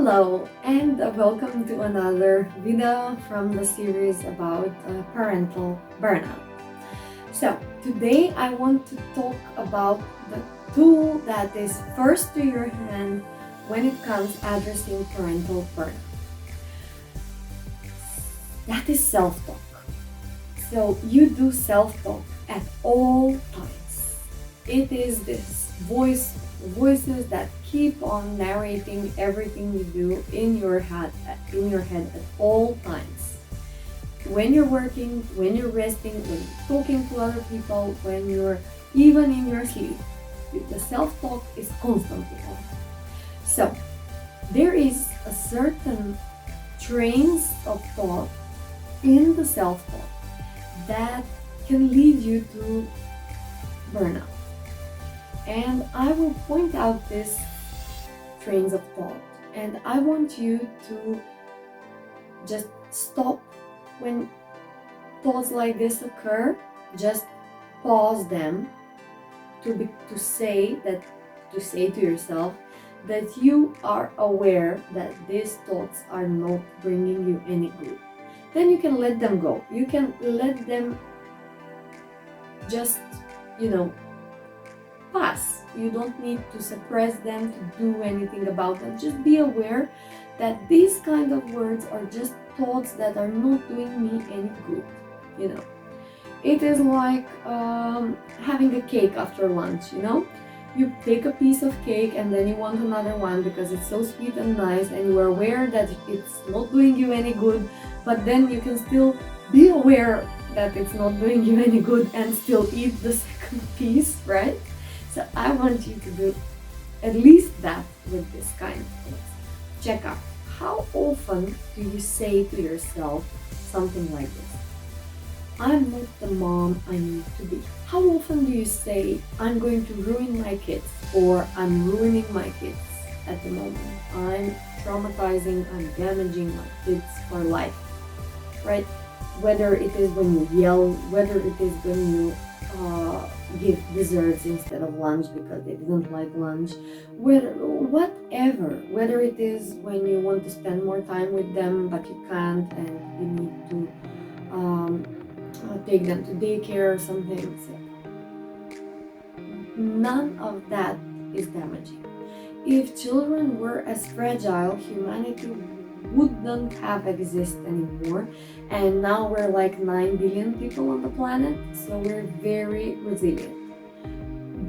Hello and welcome to another video from the series about parental burnout. So today I want to talk about the tool that is first to your hand when it comes addressing parental burnout. That is self-talk. So you do self-talk at all times. It is this voices that keep on narrating everything you do in your head at all times. When you're working, when you're resting, when you're talking to other people, when you're even in your sleep, the self-talk is constantly on. So there is a certain trains of thought in the self-talk that can lead you to burnout. And I will point out these trains of thought, and I want you to just stop when thoughts like this occur. Just pause them to say to yourself that you are aware that these thoughts are not bringing you any good. Then you can let them go. You can let them just, pass. You don't need to suppress them, to do anything about them. Just be aware that these kind of words are just thoughts that are not doing me any good. It is like having a cake after lunch. You take a piece of cake and then you want another one because it's so sweet and nice, and you are aware that it's not doing you any good, but then you can still be aware that it's not doing you any good and still eat the second piece, right? So I want you to do at least that with this kind of things. Check out, how often do you say to yourself something like this? I'm not the mom I need to be. How often do you say, I'm going to ruin my kids, or I'm ruining my kids at the moment? I'm traumatizing, I'm damaging my kids for life, right? Whether it is when you yell, whether it is when you give desserts instead of lunch because they didn't like lunch, whether it is when you want to spend more time with them but you can't and you need to take them to daycare or something. So none of that is damaging. If children were as fragile, humanity wouldn't have existed anymore, and now we're like 9 billion people on the planet, so we're very resilient.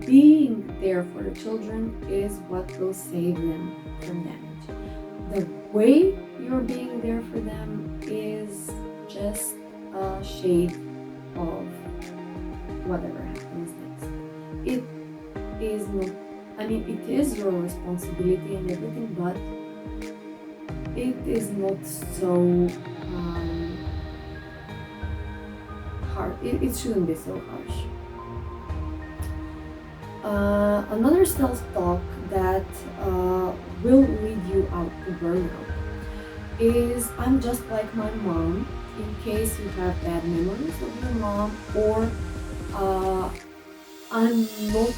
Being there for the children is what will save them from damage. The way you're being there for them is just a shade of whatever happens next. It is not, it is your responsibility and everything, but it is not so hard. It shouldn't be so harsh. Another self-talk that will lead you out to burnout is, I'm just like my mom, in case you have bad memories of your mom, or I'm not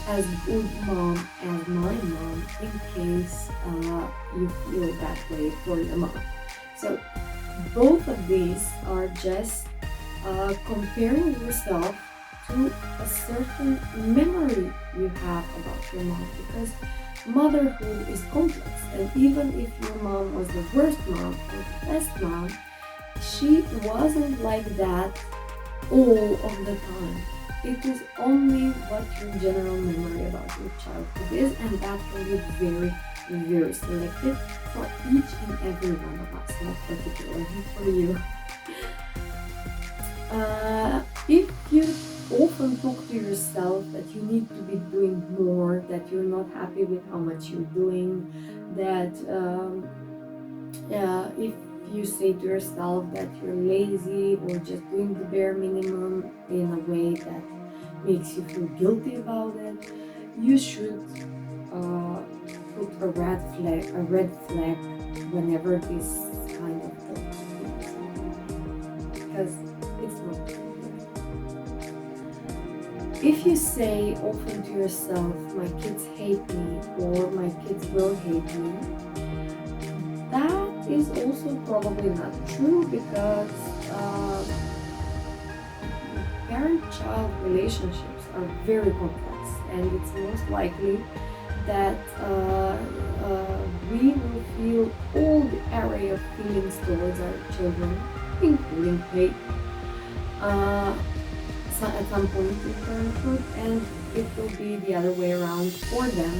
as good mom as my mom, in case you feel that way for your mom. So both of these are just comparing yourself to a certain memory you have about your mom, because motherhood is complex, and even if your mom was the worst mom or the best mom, she wasn't like that all of the time. It is only what your general memory about your childhood is, and that can be very, very selective for each and every one of us, not particularly for you. If you often talk to yourself that you need to be doing more, that you're not happy with how much you're doing, that if you say to yourself that you're lazy or just doing the bare minimum in a way that makes you feel guilty about it, you should put a red flag whenever this kind of thought comes, because it's not true. If you say often to yourself, my kids hate me, or my kids will hate me, is also probably not true because parent-child relationships are very complex, and it's most likely that we will feel all the array of feelings towards our children, including hate, uh, at some point in parenthood, and it will be the other way around for them.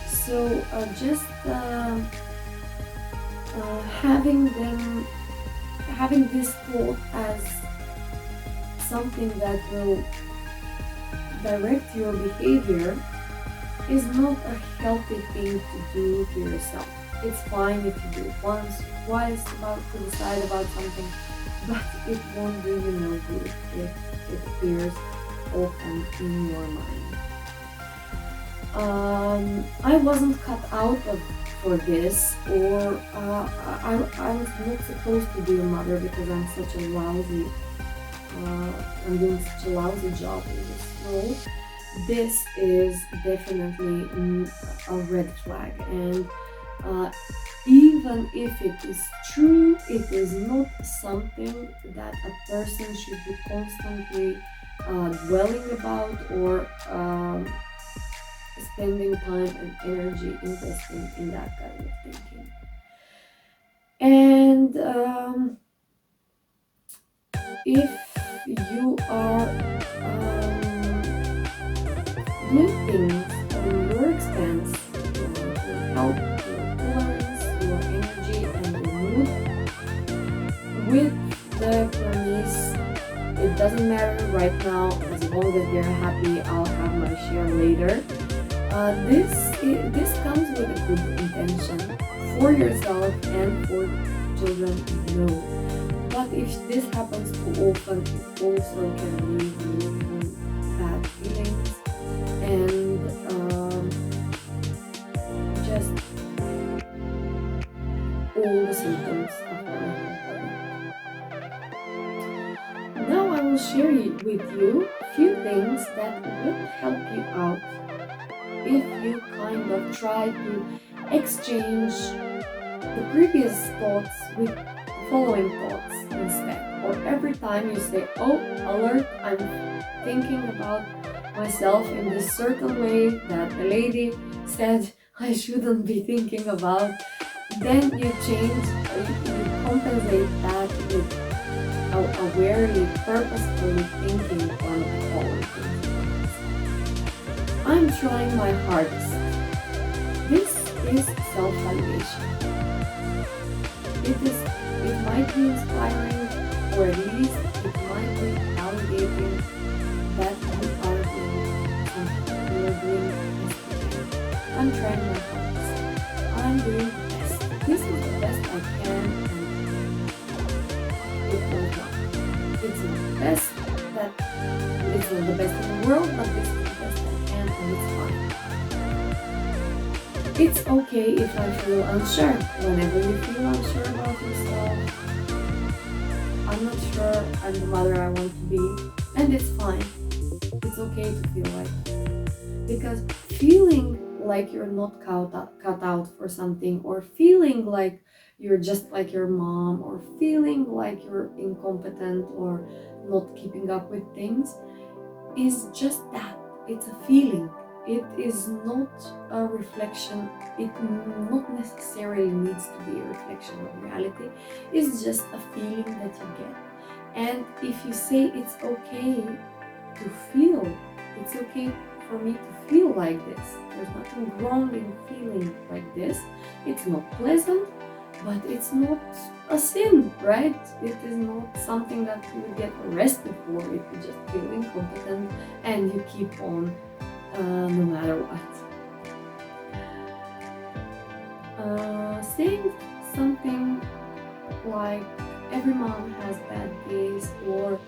So just having them having this thought as something that will direct your behavior is not a healthy thing to do to yourself. It's fine if you do it once, twice to decide about something, but it won't do you no good if it appears often in your mind. I wasn't cut out for this, or I was not supposed to be a mother because I'm doing such a lousy job in this role. This is definitely a red flag, and even if it is true, it is not something that a person should be constantly dwelling about or spending time and energy investing in that kind of thinking. And if you are doing things on your expense, your health, your tolerance, your energy, and your mood, with the premise, it doesn't matter right now, as long as they're happy, I'll have my share later. This comes with a good intention for yourself and for children, no. But if this happens too often, it also can lead you to bad feelings and just all the symptoms of burnout. Now I will share with you a few things that will help you out if you kind of try to exchange the previous thoughts with the following thoughts instead. Or every time you say, oh, alert, I'm thinking about myself in this certain way that the lady said I shouldn't be thinking about, then you compensate that with awarely, purposefully thinking on the following things. I'm trying my hardest. This is self-validation. It might be inspiring, or at least it might be validating that you are doing something. You are doing the best you can. I'm trying my hardest. I'm doing the best. This is the best I can, and it will not. It's not the best it's not the best in the world, but this is the best I can, and it's fine. It's okay if I feel unsure. Whenever you feel unsure about yourself, I'm not sure I'm the mother I want to be, and it's fine. It's okay to feel like that. Because feeling like you're not cut out for something, or feeling like you're just like your mom, or feeling like you're incompetent or not keeping up with things, is just that. It's a feeling. It is not a reflection. It not necessarily needs to be a reflection of reality. It's just a feeling that you get. And if you say it's okay to feel, it's okay for me to feel like this. There's nothing wrong in feeling like this. It's not pleasant, but it's not a sin, right? It is not something that you would get arrested for if you just feel incompetent and you keep on no matter what. Saying something like every mom has bad days, or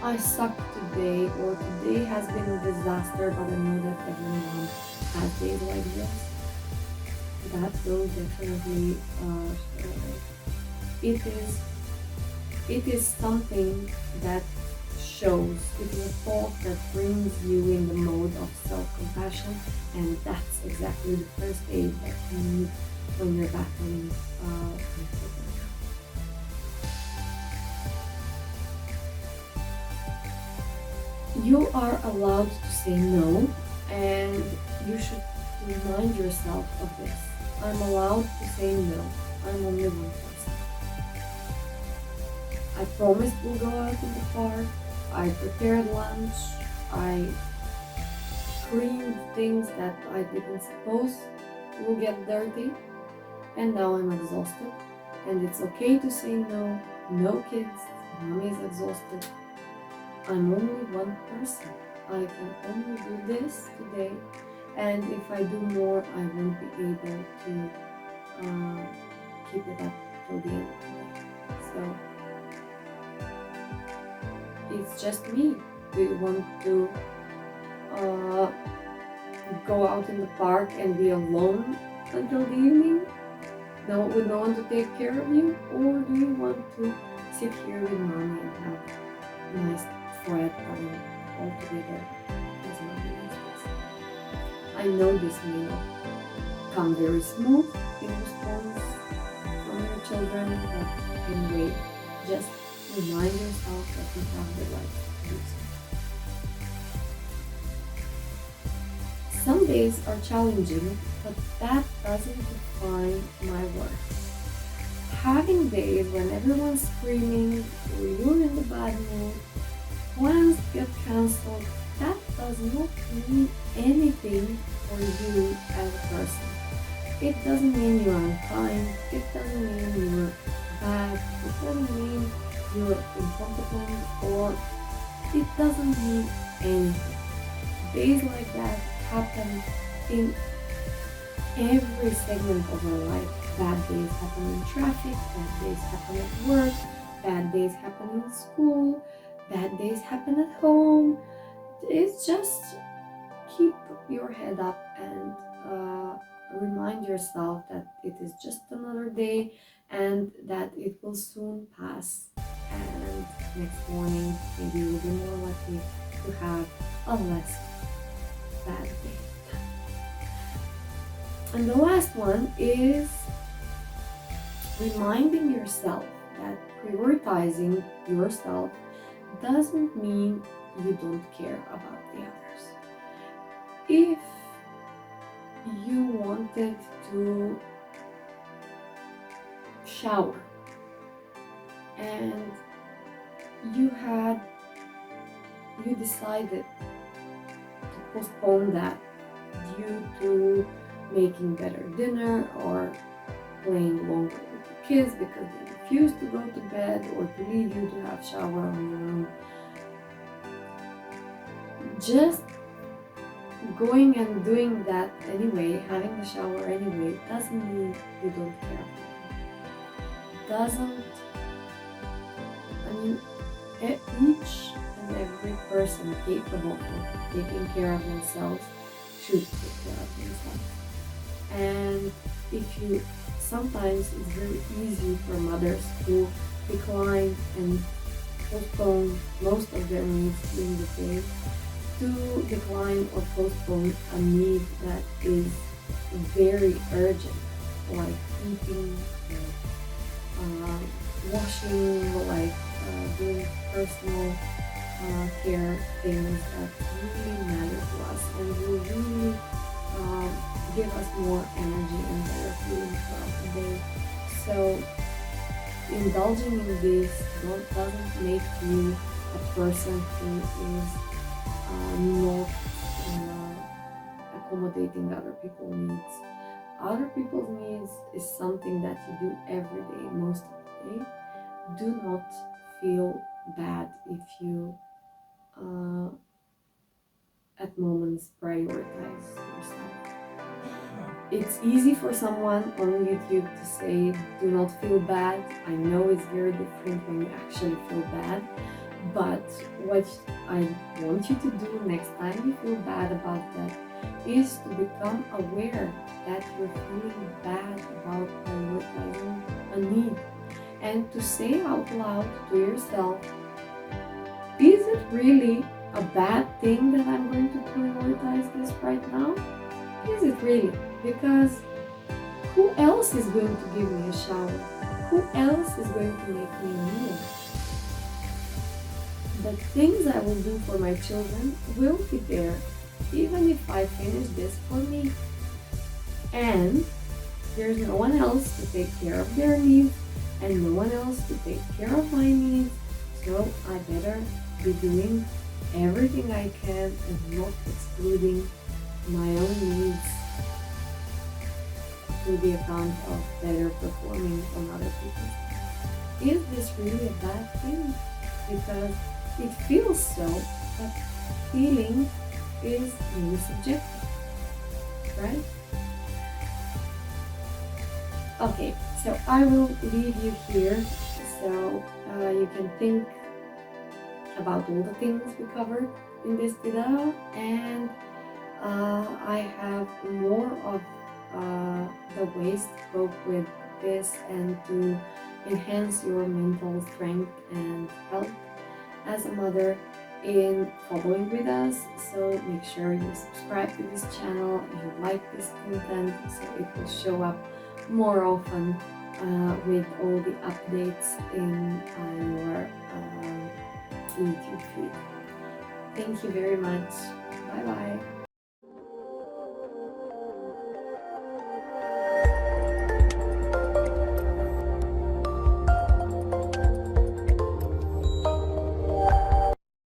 I suck today, or today has been a disaster, but I know that every mom has days like this. That will definitely it is something that shows. It is a thought that brings you in the mode of self-compassion, and that's exactly the first aid that you need when you're battling mental burnout. You are allowed to say no, and you should remind yourself of this. I'm allowed to say no. I'm only one person. I promised we'll go out in the park. I prepared lunch. I cleaned things that I didn't suppose will get dirty. And now I'm exhausted. And it's okay to say no. No kids. Mommy is exhausted. I'm only one person. I can only do this today. And if I do more, I won't be able to keep it up till the end of the day. So it's just me. Do you want to go out in the park and be alone until the evening? No, with no one to take care of you? Or do you want to sit here with mommy and have a nice thread going all together as mommy is? I know this may not come very smooth in response from your children, but anyway, just remind yourself that you have the right to do so. Some days are challenging, but that doesn't define my worth. Having days when everyone's screaming, or you're in the bad mood, plans get cancelled, that does not mean anything for you as a person. It doesn't mean you're unkind, it doesn't mean you're bad, it doesn't mean you're incompetent, or it doesn't mean anything. Days like that happen in every segment of our life. Bad days happen in traffic, bad days happen at work, bad days happen in school, bad days happen at home. It's just keep your head up and remind yourself that it is just another day and that it will soon pass, and next morning maybe you'll be more likely to have a less bad day. And the last one is reminding yourself that prioritizing yourself doesn't mean you don't care about the others. If you wanted to shower and you decided to postpone that due to making better dinner or playing longer with the kids because they refuse to go to bed or to leave you to have shower on your own, just going and doing that anyway, having the shower anyway, doesn't mean you don't care. Each and every person capable of taking care of themselves should take care of themselves. And sometimes it's very easy for mothers to decline and postpone most of their needs during the day, to decline or postpone a need that is very urgent, like eating, washing, doing personal care things that really matter to us and will really give us more energy and better feeling throughout the day. So indulging in this doesn't make you a person who is not accommodating other people's needs. Other people's needs is something that you do every day, most of the day. Do not feel bad if you at moments prioritize yourself. It's easy for someone on YouTube to say do not feel bad. I know it's very different when you actually feel bad, but what I want you to do next time you feel bad about that is to become aware that you're feeling bad about prioritizing a need, and to say out loud to yourself, is it really a bad thing that I'm going to prioritize this right now? Is it really? Because who else is going to give me a shower? Who else is going to make me a meal? The things I will do for my children will be there even if I finish this for me. And there's no one else to take care of their needs and no one else to take care of my needs. So I better be doing everything I can and not excluding my own needs to the account of better performing on other people's. Is this really a bad thing? Because it feels so, but feeling is really subjective, right? Okay, so I will leave you here so you can think about all the things we covered in this video, and I have more of the ways to cope with this and to enhance your mental strength and health as a mother in following with us. So make sure you subscribe to this channel, you like this content so it will show up more often with all the updates in your YouTube feed. Thank you very much. Bye bye.